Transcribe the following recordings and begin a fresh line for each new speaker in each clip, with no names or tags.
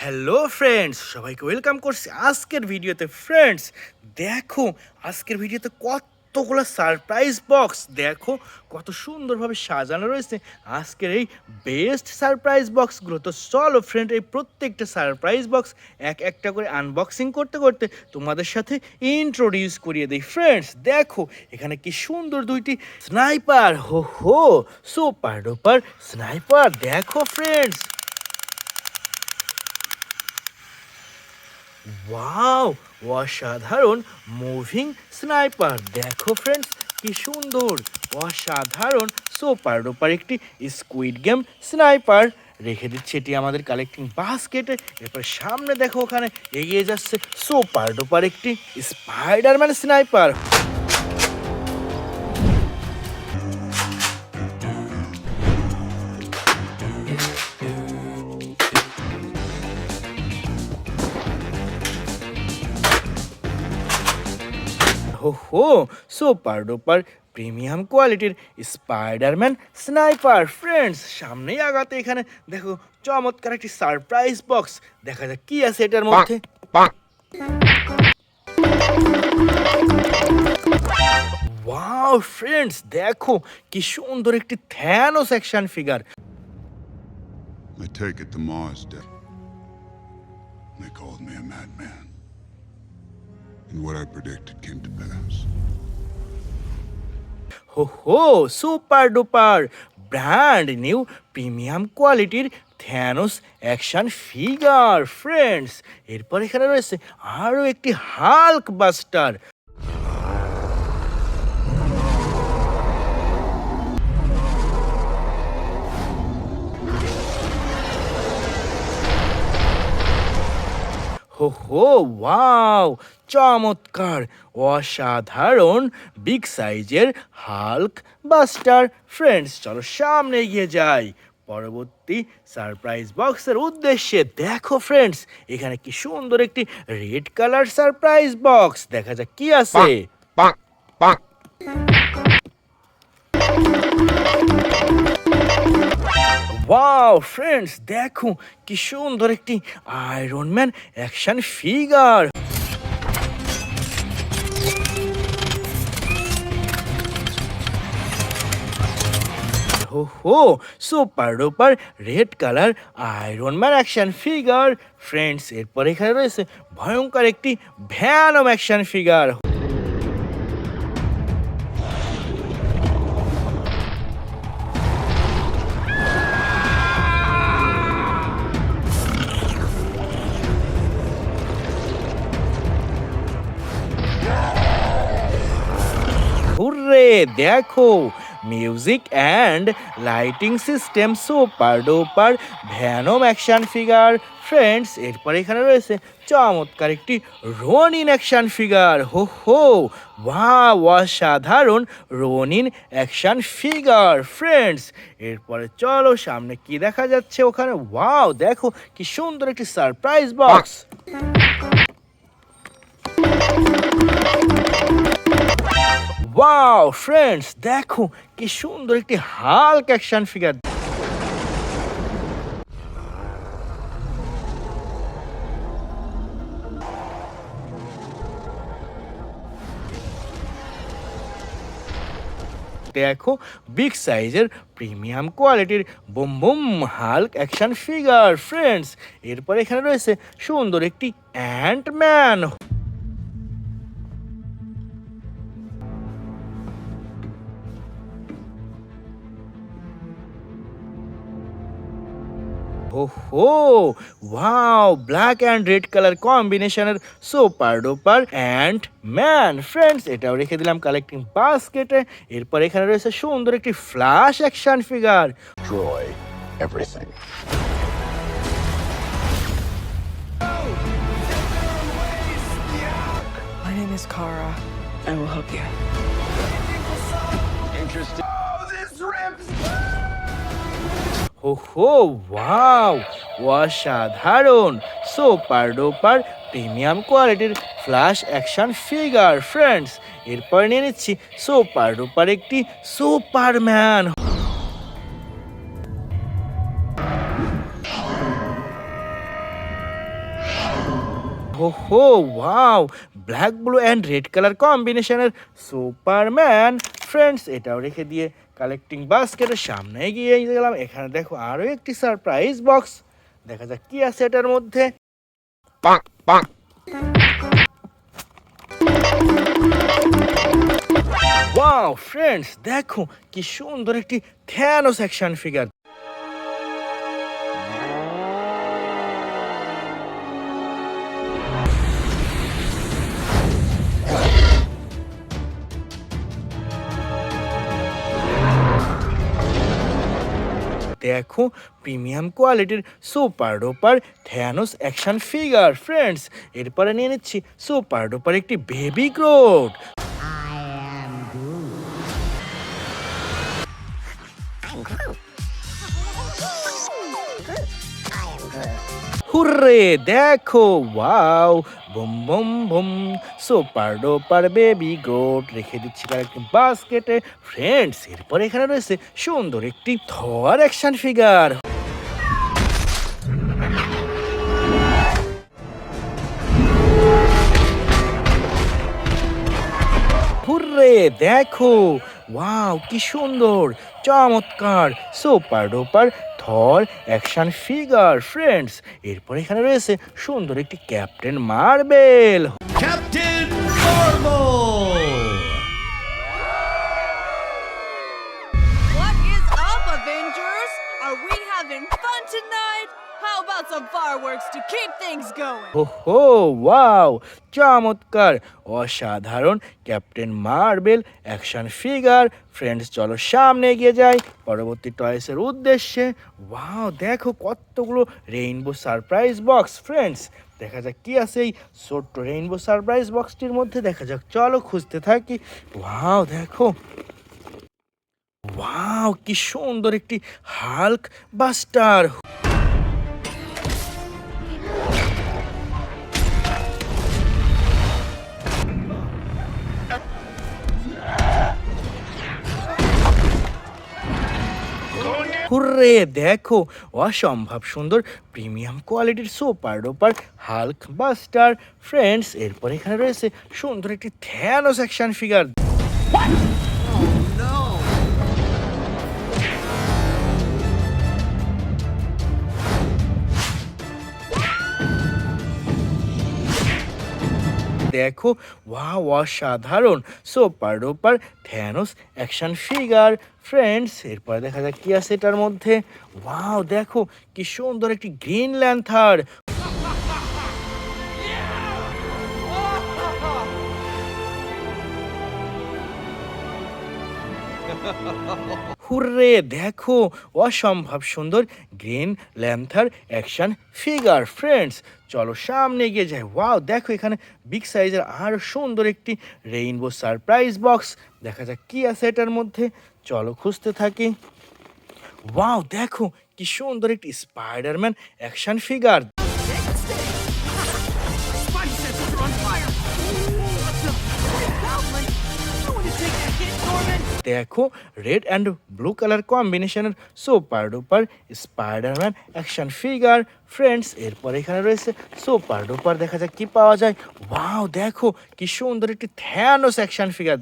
Hello friends, সবাইকে welcome করছি আজকের ভিডিওতে। ফ্রেন্ডস দেখো, আজকের ভিডিওতে কতগুলো সারপ্রাইজ বক্স, দেখো কত সুন্দরভাবে সাজানো রয়েছে আজকের এই বেস্ট সারপ্রাইজ বক্সগুলো। তো চলো ফ্রেন্ড, এই প্রত্যেকটা সারপ্রাইজ বক্স এক একটা করে আনবক্সিং করতে করতে তোমাদের সাথে ইন্ট্রোডিউস করিয়ে দিই। ফ্রেন্ডস দেখো, এখানে কি সুন্দর দুইটি স্নাইপার, হো সুপার ডুপার স্নাইপার। দেখো ফ্রেন্ডস, ওয়াও, অসাধারণ মুভিং স্নাইপার। দেখো ফ্রেন্ডস, কি সুন্দর অসাধারণ সুপার ডুপার একটি স্কুইড গেম স্নাইপার। রেখে দিচ্ছে এটি আমাদের কালেক্টিং বাস্কেটে। এরপর সামনে দেখো, ওখানে এগিয়ে যাচ্ছে সুপার ডুপার একটি স্পাইডারম্যান স্নাইপার। হো সুপার ডুপার প্রিমিয়াম কোয়ালিটির স্পাইডারম্যান স্নাইপার। ফ্রেন্ডস সামনেই আগাতে এখানে দেখো চমৎকার একটি সারপ্রাইজ বক্স। দেখা যাক কি আছে এটার মধ্যে। ওয়াও ফ্রেন্ডস দেখো, কি সুন্দর একটি Thanos action figure.
I take it to Mars Day. They called me a madman. And what I predicted came to pass.
হো super duper brand new premium কোয়ালিটির থ্যানোস অ্যাকশন ফিগার। ফ্রেন্ডস এরপর এখানে রয়েছে আরও একটি হাল্ক বাস্টার। হো wow, চমৎকার অসাধারণ বিগ সাইজের হাল্ক বাস্টার। ফ্রেন্ডস চলো সামনে এগিয়ে যাই পরবর্তী সারপ্রাইজ বক্সের উদ্দেশ্যে। দেখো ফ্রেন্ডস, এখানে কি সুন্দর একটি রেড কালার সারপ্রাইজ বক্স। দেখা যাক কি আছে। ওয়াও ফ্রেন্ডস দেখো, কি সুন্দর একটি আয়রনম্যান অ্যাকশন ফিগার। হো super duper red colour Iron Man action figure. Friends এরপর এখানে রয়েছে ভয়ঙ্কর একটি ভ্যানম অ্যাকশন ফিগার। হুররে দেখো, music and lighting system super duper Venom action figure. Friends এরপর এখানে রয়েছে চমৎকার একটি রনিন অ্যাকশন ফিগার। হো ওয়াও, অসাধারণ রনিন অ্যাকশন ফিগার। ফ্রেন্ডস এরপরে চলো সামনে কি দেখা যাচ্ছে ওখানে। ওয়াও দেখো, কি সুন্দর একটি সারপ্রাইজ বক্স। ওয়াও ফ্রেন্ডস দেখো, কি সুন্দর একটি হাল্ক অ্যাকশন ফিগার। দেখো বিগ সাইজের প্রিমিয়াম কোয়ালিটির boom boom Hulk action figure. Friends এরপর এখানে রয়েছে সুন্দর একটি অ্যান্টম্যান। হো wow, black and red colour কম্বিনেশনের super duper Ant Man. Friends এটাও রেখে দিলাম কালেক্টিং বাস্কেটে। এরপর এখানে রয়েছে সুন্দর একটি flash action figure.
Destroy everything.
My name is Kara. I will help you.
Interesting. Oh, this rips!
হো ওয়াও, অসাধারণ সুপার ডুপার প্রিমিয়াম কোয়ালিটির ফ্ল্যাশ অ্যাকশন ফিগার। ফ্রেন্ডস এরপর নিয়ে নিচ্ছি সুপার ডুপার একটি সুপারম্যান। হো হো, wow, black blue and red colour কম্বিনেশনের সুপারম্যান। ফ্রেন্ডস, এটাও রেখে দিয়ে কালেক্টিং বাস্কেটের সামনে গিয়ে গেলাম। এখানে দেখো আরও একটি সারপ্রাইজ বক্স, দেখা যাক কি আছে এটার মধ্যে। ওয়াও ফ্রেন্ডস, দেখো কি সুন্দর একটি থ্যানোস অ্যাকশন ফিগার। দেখো প্রিমিয়াম কোয়ালিটির super duper Thanos action figure. Friends, এরপরে নিয়ে নিচ্ছি সুপার ডুপার একটি বেবি গ্রোট। হুররে, দেখো, wow, boom boom boom, super duper baby Groot রেখে দিচ্ছি একটি বাস্কেটে। ফ্রেন্ডস, এরপর এখানে রয়েছে সুন্দর একটি থর অ্যাকশন ফিগার। হুররে, দেখো, ওয়াও, কি সুন্দর, চমৎকার সুপার ডুপার থর অ্যাকশন ফিগার। ফ্রেন্ডস, এরপর এখানে রয়েছে সুন্দর একটি captain marble.
Captain Marvel!
What is up, Avengers? Are we having fun tonight? How about some fireworks to keep things going?
ওহো, ওয়াও, চমৎকার, অসাধারণ captain marble action figure. Friends, চলো সামনে এগিয়ে যাই পরবর্তী টয়েসের উদ্দেশ্যে। ওয়াও, দেখো কতগুলো রেইনবো সারপ্রাইজ বক্স। ফ্রেন্ডস, দেখা যাক কি আছে এই ছোট্ট রেইনবো সারপ্রাইজ বক্সটির মধ্যে। দেখা যাক, চলো খুঁজতে থাকি। ওয়াও, দেখো, ওয়াও, কি সুন্দর একটি হাল্ক বাস্টার। হুররে, দেখো, অসম্ভব সুন্দর প্রিমিয়াম কোয়ালিটির super duper Hulk buster. Friends, এরপর এখানে রয়েছে সুন্দর একটি থ্যানোস অ্যাকশন ফিগার। দেখো, ওয়াও, অসাধারণ super duper Thanos action figure. Friends, এরপরে দেখা যাক কি আছে এটার মধ্যে। ওয়াও, দেখো কি সুন্দর একটি গ্রিন ল্যান্থার। হুররে, দেখো, অসম্ভব সুন্দর গ্রিন ল্যান্থার অ্যাকশন ফিগার। ফ্রেন্ডস, চলো সামনে এগিয়ে যাই। ওয়াও, দেখো এখানে বিগ সাইজের আরও সুন্দর একটি রেইনবো সারপ্রাইজ বক্স। দেখা যাক কি আছে এটার মধ্যে, চলো খুঁজতে থাকি। ওয়াও, দেখো কি সুন্দর একটি Spiderman action figure.
Spidey senses are on fire! What the? Help me! I want to take that hit, Norman!
দেখো, রেড অ্যান্ড ব্লু কালার কম্বিনেশনের super duper Spiderman action figure. Friends, এরপর এখানে রয়েছে সুপার ডুপার, দেখা যাক কি পাওয়া যায়। ওয়াও, দেখো কি সুন্দর একটি থ্যানোস অ্যাকশন ফিগার।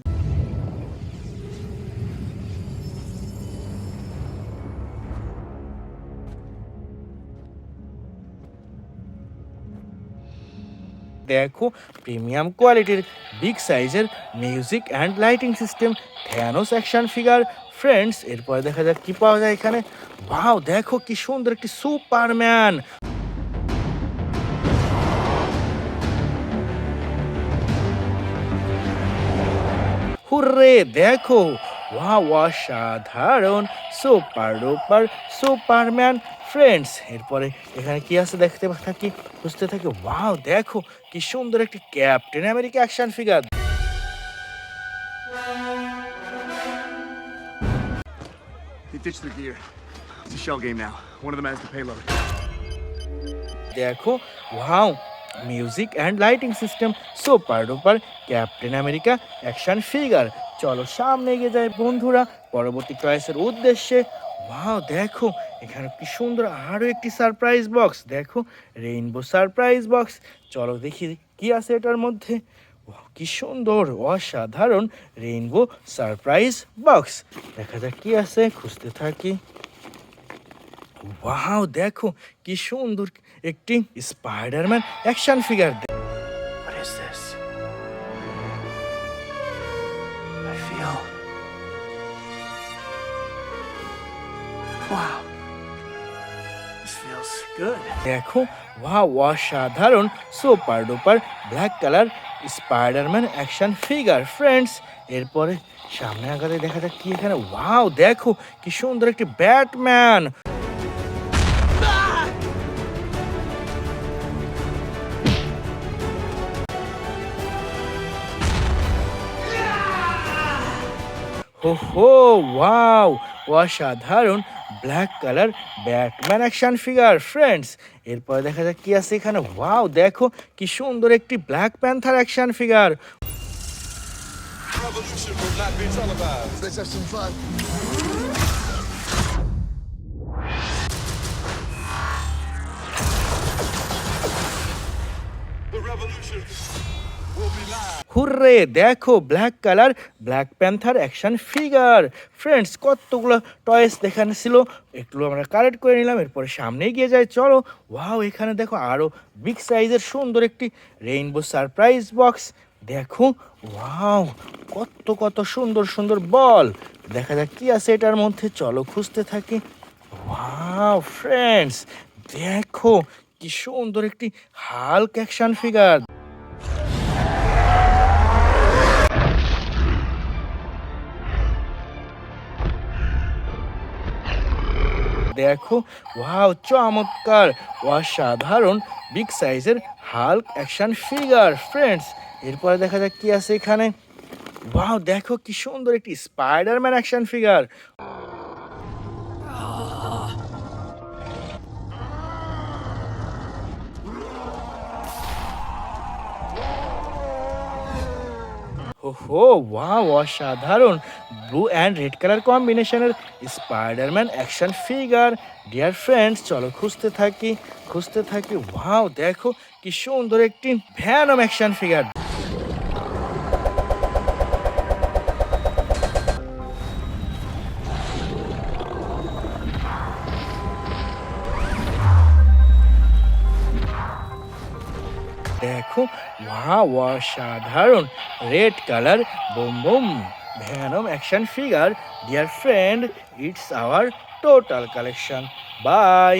দেখো, প্রিমিয়াম কোয়ালিটির বিগ সাইজের music and lighting system Thanos action figure. Friends, এরপরে দেখা যাক কি পাওয়া যায় এখানে। ওয়াও, দেখো কি সুন্দর একটি সুপারম্যান। হুররে, দেখো, ওয়াও, অসাধারণ সুপার ডুপার সুপারম্যান। ফ্রেন্ডস, এরপরে এখানে কি আছে দেখতে থাকি, বুঝতে থাকি। ওয়াও, দেখো কি সুন্দর একটি captain America action figure.
They ditched their gear. It's a shell game now. One of them has the payload.
দেখো, wow, music and lighting system super duper captain America action figure. চলো সামনে এগিয়ে যায় বন্ধুরা পরবর্তী চয়েসের উদ্দেশ্যে। ওয়াও, দেখো এখানে কি সুন্দর আরও একটি সারপ্রাইজ বক্স, দেখো রেইনবো সারপ্রাইজ বক্স। চলো দেখি কি আছে এটার মধ্যে। কি সুন্দর অসাধারণ রেইনবো সারপ্রাইজ বক্স। দেখা যাক কি আছে, খুঁজতে থাকি। ওয়াও, দেখো কি সুন্দর একটি Spiderman action figure. What is this? I feel... Wow. This feels good. দেখো, ওয়াও, অসাধারণ super duper black colour Spiderman action figure friends. এরপরে সামনে আগাতে দেখা যাক কি এখানে। ওয়াও, দেখো কি সুন্দর একটি ব্যাটম্যান। হো, ওয়াও, অসাধারণ black colour Batman action figure friends. এরপরে দেখা যাক কি আছে এখানে। ওয়াও, দেখো কি সুন্দর একটি black Panther action figure.
Revolution will not be televised. Let's have some fun. The revolution will be live.
Hurray, দেখো black colour Black Panther action figure friends. কতগুলো টয়েস দেখানো ছিল, একটু আমরা কালেক্ট করে নিলাম। এরপরে সামনে গিয়ে যাই, চলো। ওয়াও, এখানে দেখো আরও বিগ সাইজের সুন্দর একটি রেইনবো সারপ্রাইজ বক্স। দেখো, ওয়াও, কত সুন্দর সুন্দর বল। দেখা যাক কি আছে এটার মধ্যে, চলো খুঁজতে থাকি। ওয়াও ফ্রেন্ডস, দেখো কি সুন্দর একটি হাল্ক অ্যাকশন ফিগার। দেখো, ওয়াও, চমৎকার অসাধারণ বিগ সাইজের হাল্ক অ্যাকশন ফিগার ফ্রেন্ডস। এরপরে দেখা যাক কি আছে এখানে। ওয়াও, দেখো কি সুন্দর একটি স্পাইডারম্যান অ্যাকশন ফিগার। ওহো, ওয়াও, অসাধারণ ব্লু অ্যান্ড রেড কালার কম্বিনেশনের Spiderman action figure. Dear friends, চলো খুঁজতে থাকি। ওয়াও, দেখো কি সুন্দর একটি ভ্যানম অ্যাকশন ফিগার। দেখো, ওয়াও, অসাধারণ red colour boom boom Venom action figure. Dear friend, it's our total collection. By.